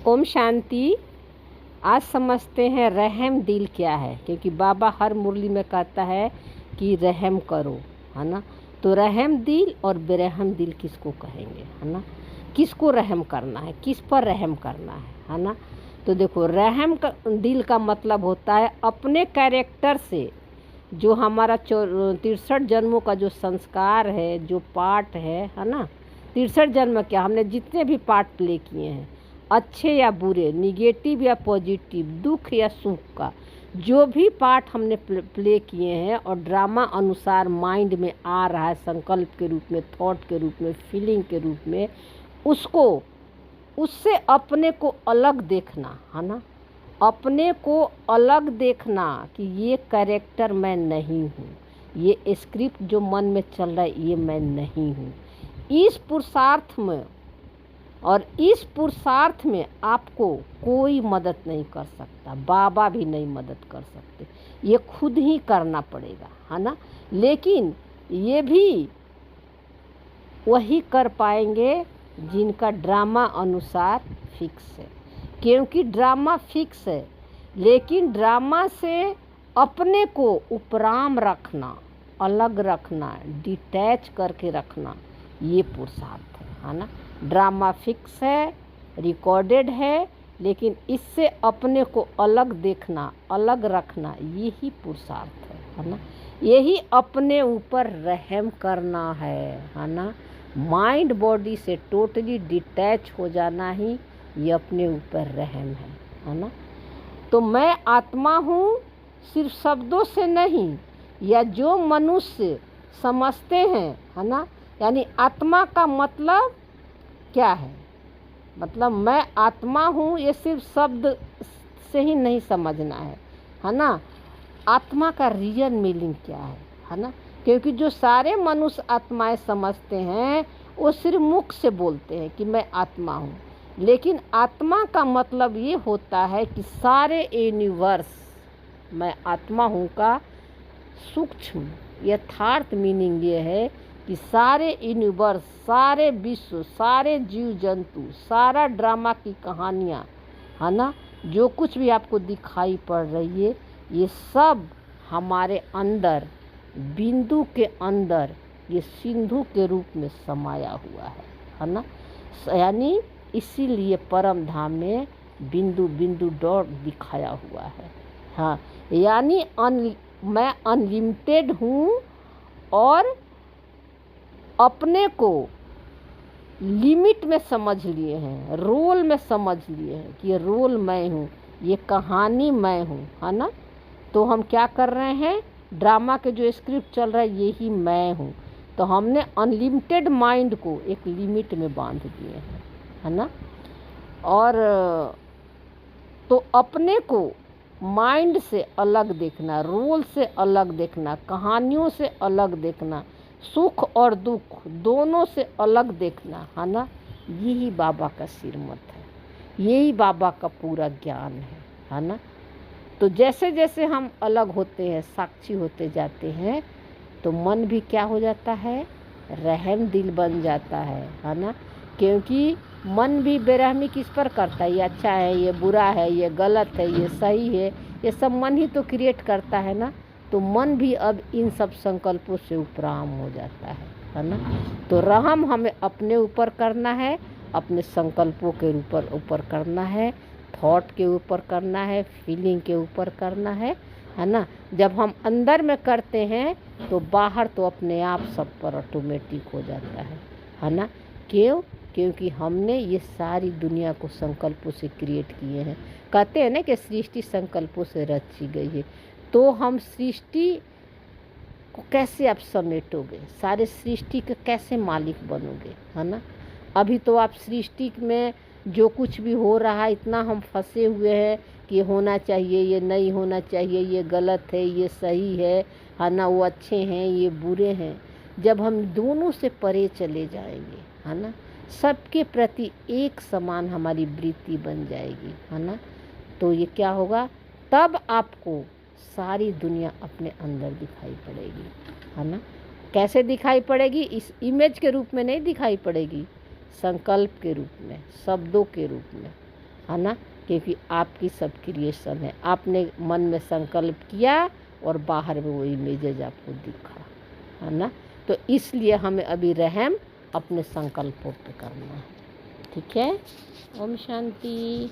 ओम शांति। आज समझते हैं रहम दिल क्या है, क्योंकि बाबा हर मुरली में कहता है कि रहम करो, है ना। तो रहम दिल और बेरहम दिल किसको कहेंगे, है ना। किसको रहम करना है, किस पर रहम करना है ना। तो देखो, रहम दिल का मतलब होता है अपने कैरेक्टर से जो हमारा 63 जन्मों का जो संस्कार है, जो पार्ट है ना। 63 जन्म क्या, हमने जितने भी पार्ट प्ले किए हैं, अच्छे या बुरे, निगेटिव या पॉजिटिव, दुख या सुख का जो भी पार्ट हमने प्ले किए हैं और ड्रामा अनुसार माइंड में आ रहा है, संकल्प के रूप में, थॉट के रूप में, फीलिंग के रूप में, उसको उससे अपने को अलग देखना, है ना। अपने को अलग देखना कि ये कैरेक्टर मैं नहीं हूँ, ये स्क्रिप्ट जो मन में चल रहा है ये मैं नहीं हूँ। इस पुरुषार्थ में और इस पुरुषार्थ में आपको कोई मदद नहीं कर सकता, बाबा भी नहीं मदद कर सकते, ये खुद ही करना पड़ेगा, है ना। लेकिन ये भी वही कर पाएंगे जिनका ड्रामा अनुसार फिक्स है, क्योंकि ड्रामा फिक्स है, लेकिन ड्रामा से अपने को उपराम रखना, अलग रखना, डिटैच करके रखना, ये पुरुषार्थ है ना। ड्रामा फिक्स है, रिकॉर्डेड है, लेकिन इससे अपने को अलग देखना, अलग रखना, यही पुरुषार्थ है ना। यही अपने ऊपर रहम करना है ना। माइंड बॉडी से टोटली डिटैच हो जाना ही ये अपने ऊपर रहम है ना। तो मैं आत्मा हूँ सिर्फ शब्दों से नहीं, या जो मनुष्य समझते हैं, है ना। यानी आत्मा का मतलब क्या है, मतलब मैं आत्मा हूँ ये सिर्फ शब्द से ही नहीं समझना है ना। आत्मा का रियल मीनिंग क्या है ना। क्योंकि जो सारे मनुष्य आत्माएं समझते हैं वो सिर्फ मुख से बोलते हैं कि मैं आत्मा हूँ, लेकिन आत्मा का मतलब ये होता है कि सारे यूनिवर्स मैं आत्मा हूँ का सूक्ष्म यथार्थ मीनिंग ये है कि सारे यूनिवर्स, सारे विश्व, सारे जीव जंतु, सारा ड्रामा की कहानियाँ, है ना, जो कुछ भी आपको दिखाई पड़ रही है, ये सब हमारे अंदर, बिंदु के अंदर, ये सिंधु के रूप में समाया हुआ है ना। यानी इसीलिए परम धाम में बिंदु बिंदु डॉट दिखाया हुआ है। हाँ, यानी मैं अनलिमिटेड हूँ और अपने को लिमिट में समझ लिए हैं, रोल में समझ लिए हैं कि ये रोल मैं हूँ, ये कहानी मैं हूँ, है ना। तो हम क्या कर रहे हैं, ड्रामा के जो स्क्रिप्ट चल रहा है यही मैं हूँ। तो हमने अनलिमिटेड माइंड को एक लिमिट में बांध दिए हैं, है ना। और तो अपने को माइंड से अलग देखना, रोल से अलग देखना, कहानियों से अलग देखना, सुख और दुख दोनों से अलग देखना, है ना। यही बाबा का श्रीमत है, यही बाबा का पूरा ज्ञान है ना। तो जैसे जैसे हम अलग होते हैं, साक्षी होते जाते हैं, तो मन भी क्या हो जाता है, रहम दिल बन जाता है ना। क्योंकि मन भी बेरहमी किस पर करता है, ये अच्छा है, ये बुरा है, ये गलत है, ये सही है, ये सब मन ही तो क्रिएट करता है ना। तो मन भी अब इन सब संकल्पों से उपराम हो जाता है ना। तो रहम हमें अपने ऊपर करना है, अपने संकल्पों के ऊपर करना है, थॉट के ऊपर करना है, फीलिंग के ऊपर करना है ना। जब हम अंदर में करते हैं तो बाहर तो अपने आप सब पर ऑटोमेटिक हो जाता है ना। क्यों? क्योंकि हमने ये सारी दुनिया को संकल्पों से क्रिएट किए हैं। कहते हैं ना कि सृष्टि संकल्पों से रची गई है। तो हम सृष्टि को कैसे आप समेटोगे, सारे सृष्टि के कैसे मालिक बनोगे, है ना। अभी तो आप सृष्टि में जो कुछ भी हो रहा है, इतना हम फंसे हुए हैं कि होना चाहिए, ये नहीं होना चाहिए, ये गलत है, ये सही है ना, वो अच्छे हैं, ये बुरे हैं। जब हम दोनों से परे चले जाएंगे, है ना, सबके प्रति एक समान हमारी वृत्ति बन जाएगी, है ना। तो ये क्या होगा, तब आपको सारी दुनिया अपने अंदर दिखाई पड़ेगी, है ना। कैसे दिखाई पड़ेगी, इस इमेज के रूप में नहीं दिखाई पड़ेगी, संकल्प के रूप में, शब्दों के रूप में, है ना, क्योंकि आपकी सब क्रिएशन है। आपने मन में संकल्प किया और बाहर में वो इमेजेज आपको दिखा, है ना। तो इसलिए हमें अभी रहम अपने संकल्पों पे करना है। ठीक है। ओम शांति।